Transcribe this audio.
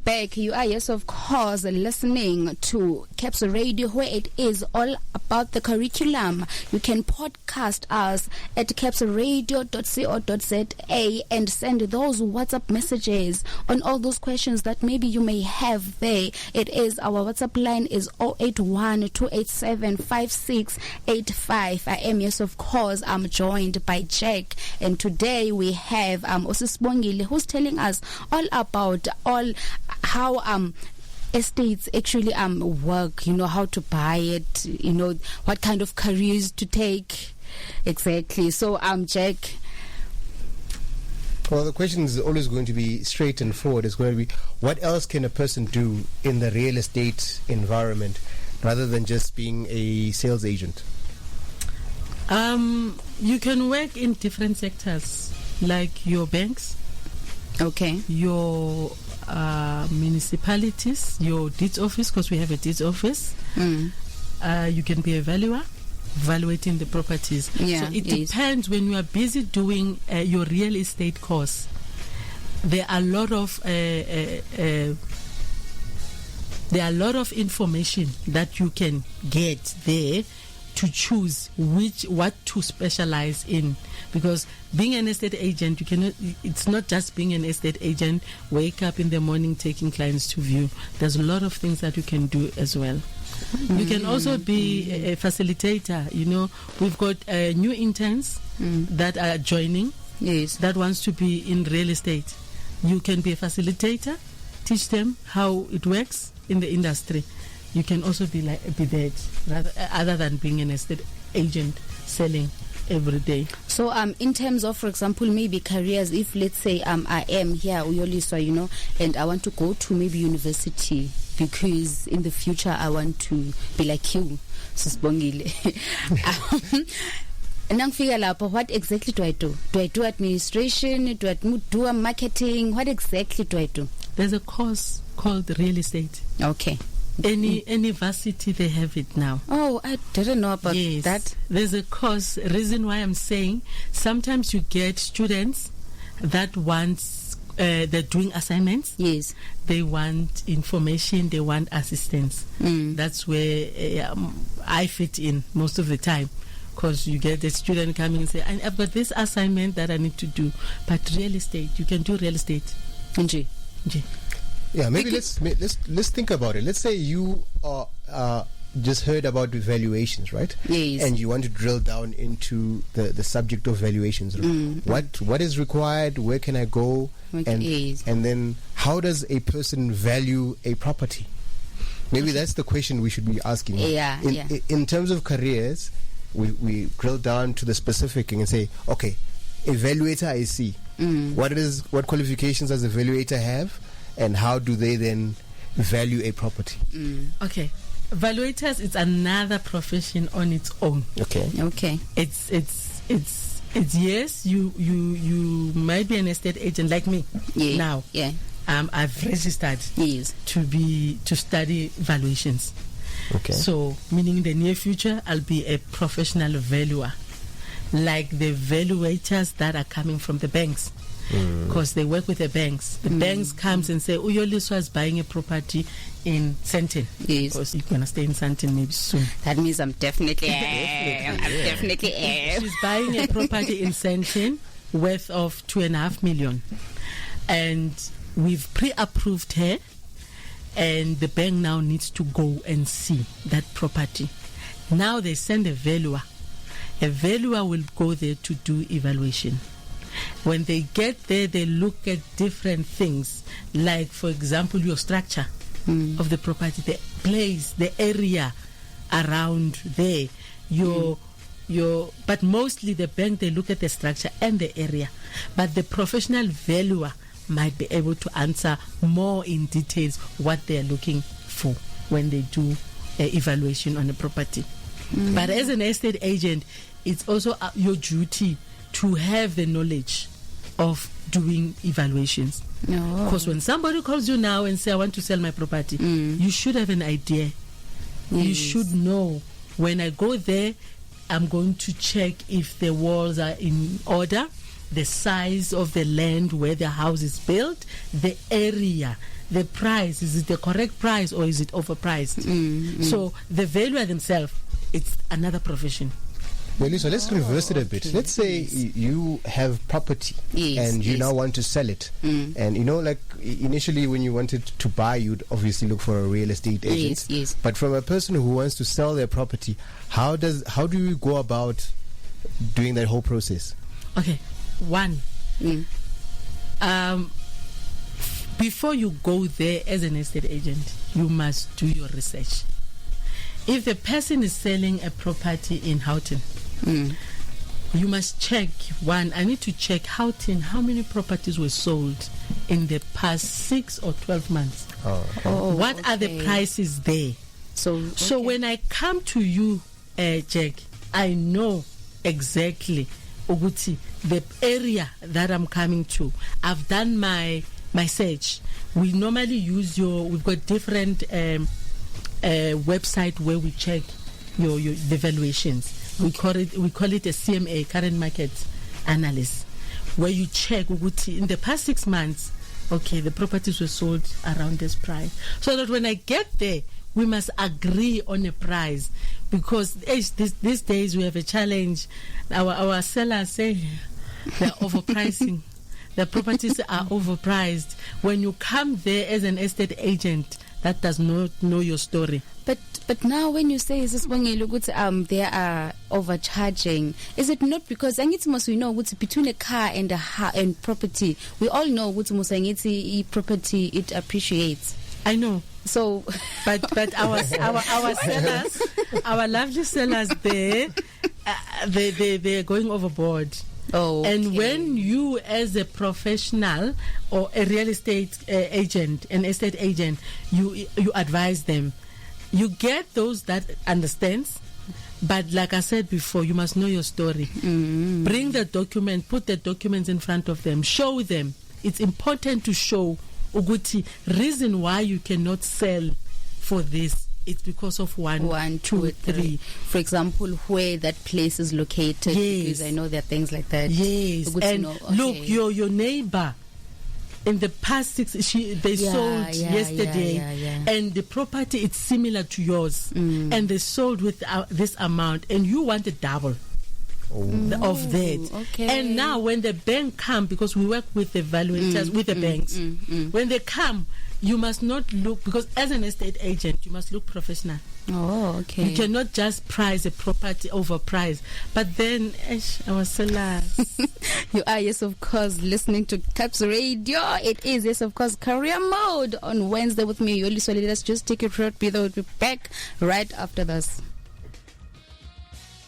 Back, you are, yes, of course, listening to Caps Radio, where it is all about the curriculum. You can podcast us at capsradio.co.za and send those WhatsApp messages on all those questions that maybe you may have there. It is our WhatsApp line is 081-287-5685. I am, yes, of course, I'm joined by Jack, and today we have Osisbongile, who's telling us all about how estates actually work, how to buy it, what kind of careers to take. Exactly. So Jack. Well, the question is always going to be straight and forward. It's going to be, what else can a person do in the real estate environment rather than just being a sales agent? You can work in different sectors, like your banks, okay, your municipalities, your deeds office, because we have a deeds office. You can be a valuer, evaluating the properties. Yeah, so it depends. When you are busy doing your real estate course, there are a lot of information that you can get there to choose what to specialize in, because being an estate agent, it's not just being an estate agent, wake up in the morning taking clients to view. There's a lot of things that you can do as well. You can also be a facilitator. We've got new interns that are joining, yes, that wants to be in real estate. You can be a facilitator, teach them how it works in the industry. You can also be that, other than being an estate agent selling every day. So in terms of, for example, maybe careers, if let's say I am here Uyoliswa, and I want to go to maybe university because in the future I want to be like you, Sisbongile. What exactly do I do? Do I do administration? Do I do marketing? What exactly do I do? There's a course called real estate. Okay. Any varsity, they have it now. Oh, I didn't know about that. There's a course. Reason why I'm saying, sometimes you get students that want, they're doing assignments. Yes. They want information, they want assistance. That's where I fit in most of the time. Because you get the student coming and say, I've got this assignment that I need to do. But real estate, you can do real estate. Nji. Yeah, maybe let's think about it. Let's say you are just heard about valuations, right? Yes. And you want to drill down into the subject of valuations. What is required? Where can I go? And then how does a person value a property? Maybe that's the question we should be asking. In terms of careers, we drill down to the specific and say, okay, evaluator I see. What qualifications does the evaluator have? And how do they then value a property? Okay, evaluators, it's another profession on its own. Okay. It's yes, you might be an estate agent like me now. Yeah. I've registered to study valuations. Okay. So meaning in the near future I'll be a professional valuer, like the valuators that are coming from the banks. Because they work with the banks. The banks comes and say, Uyoliswa is buying a property in Sandton. Yes. Because you're going to stay in Sandton maybe soon. That means I'm definitely She's buying a property in Sandton worth of 2.5 million. And we've pre-approved her. And the bank now needs to go and see that property. Now they send a valuer. A valuer will go there to do evaluation. When they get there, they look at different things, like, for example, your structure of the property, the place, the area around there, but mostly the bank, they look at the structure and the area. But the professional valuer might be able to answer more in details what they are looking for when they do evaluation on a property. But as an estate agent, it's also your duty to have the knowledge of doing evaluations. Because when somebody calls you now and say, I want to sell my property, you should have an idea. You should know, when I go there, I'm going to check if the walls are in order, the size of the land where the house is built, the area, the price. Is it the correct price or is it overpriced? So the valuer themselves, it's another profession. Well, so let's reverse it a bit. Let's say you have property and you now want to sell it. And you know, like initially when you wanted to buy, you'd obviously look for a real estate agent. Yes. But from a person who wants to sell their property, how do you go about doing that whole process? Okay, one. Before you go there as an estate agent, you must do your research. If the person is selling a property in Houghton, you must check. One, I need to check Houghton, how many properties were sold in the past 6 or 12 months. What are the prices there? So when I come to you, Jack, I know exactly Uguti, the area that I'm coming to. I've done my search. We normally use we've got different website where we check the valuations. We call it a CMA, current market analyst, where you check in the past 6 months, okay, the properties were sold around this price. So that when I get there, we must agree on a price, because these days we have a challenge. Our sellers say they're overpricing. The properties are overpriced. When you come there as an estate agent, that does not know your story. But now when you say they are overcharging, is it not because we know between a car and property, we all know property, it appreciates. I know. So but our sellers, our lovely sellers they're going overboard. And when you as a professional or a real estate agent, an estate agent, you advise them. You get those that understands, but like I said before, you must know your story. Bring the document, put the documents in front of them, show them. It's important to show Uguti reason why you cannot sell for this. It's because of one, two, three. For example, where that place is located. Yes. Because I know there are things like that. Yes. And look, your neighbor, in the past they sold yesterday, and the property is similar to yours, and they sold with this amount, and you want a double of that. Okay. And now when the bank come, because we work with the valuators, with the banks, when they come, you must not look, because as an estate agent, you must look professional. Okay. You cannot just price a property overpriced. But then, our sellers. You are, yes, of course, listening to Caps Radio. It is, yes, of course, Career Mode on Wednesday with me, Yoli Solid. Let's just take a short breather. We'll be back right after this.